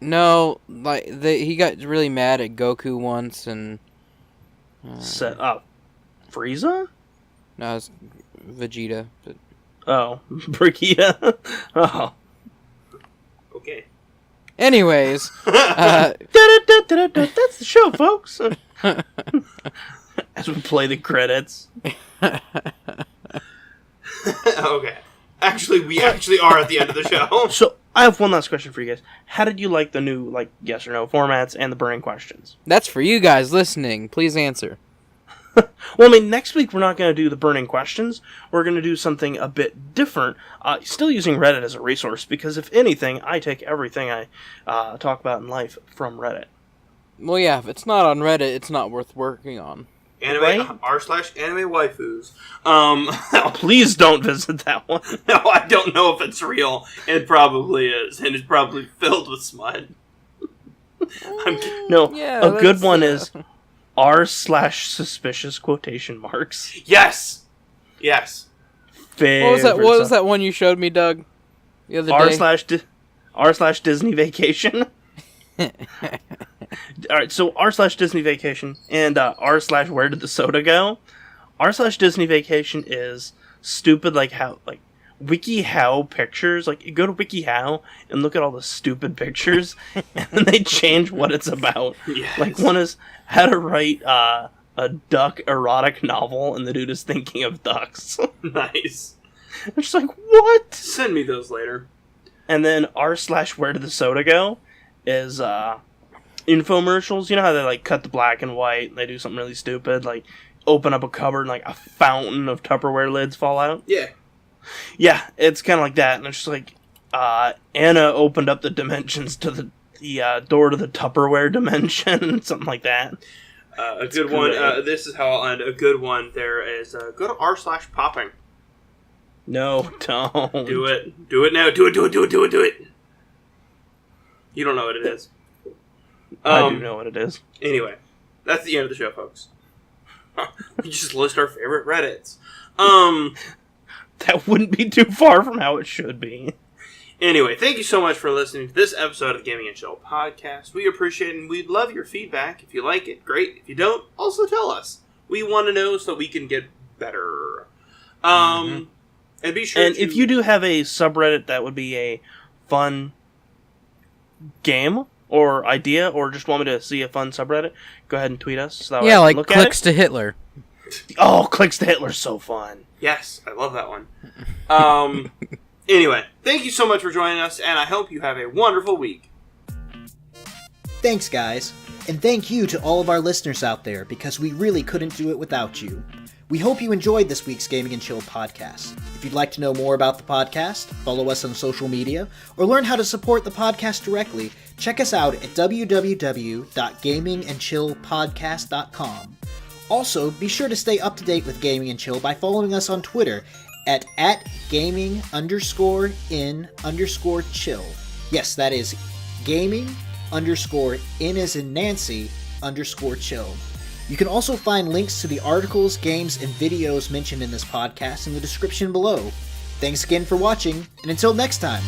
No, like he got really mad at Goku once and Set up Frieza? No, it's Vegeta. But... Oh, Brigida. Oh. Okay. Anyways, That's the show, folks. As we play the credits. Okay. We actually are at the end of the show. So, I have one last question for you guys. How did you like the new, yes or no formats and the burning questions? That's for you guys listening. Please answer. Well, I mean, next week we're not going to do the burning questions. We're going to do something a bit different. Still using Reddit as a resource, because if anything, I take everything I talk about in life from Reddit. Well, yeah, if it's not on Reddit, it's not worth working on. Anime r/anime waifus. Please don't visit that one. No, I don't know if it's real. It probably is, and it's probably filled with smut. A good one is r/suspicious quotation marks. Yes. What was that one you showed me, Doug? The other day? r/Disney Vacation. Alright, so r/Disney Vacation and r/Where Did the Soda Go? r/Disney Vacation is stupid, WikiHow pictures. Like, you go to WikiHow and look at all the stupid pictures, and then they change what it's about. Yes. Like, one is how to write a duck erotic novel, and the dude is thinking of ducks. Nice. I'm just like, what? Send me those later. And then r/where did the soda go is infomercials. You know how they like cut the black and white and they do something really stupid, like open up a cupboard and like a fountain of Tupperware lids fall out? Yeah. Yeah, it's kind of like that. And it's just like Anna opened up the dimensions to the door to the Tupperware dimension, something like that. A good one. This is how I'll end. A good one there is go to r/popping. No, don't. Do it. Do it now. Do it. You don't know what it is. I do know what it is. Anyway, that's the end of the show, folks. We just list our favorite Reddits. That wouldn't be too far from how it should be. Anyway, thank you so much for listening to this episode of Gaming and Chill Podcast. We appreciate it, and we'd love your feedback. If you like it, great. If you don't, also tell us. We want to know so we can get better. And be sure. And if you do have a subreddit that would be a fun game or idea, or just want me to see a fun subreddit, go ahead and tweet us. So that way I can like look Clicks at it. to Hitler. Oh, Clicks to Hitler's so fun. Yes, I love that one. Anyway, thank you so much for joining us, and I hope you have a wonderful week. Thanks, guys. And thank you to all of our listeners out there, because we really couldn't do it without you. We hope you enjoyed this week's Gaming and Chill podcast. If you'd like to know more about the podcast, follow us on social media, or learn how to support the podcast directly, check us out at www.gamingandchillpodcast.com. Also, be sure to stay up to date with Gaming and Chill by following us on Twitter at gaming_in_chill. Yes, that is gaming_in as in Nancy _chill. You can also find links to the articles, games, and videos mentioned in this podcast in the description below. Thanks again for watching, and until next time.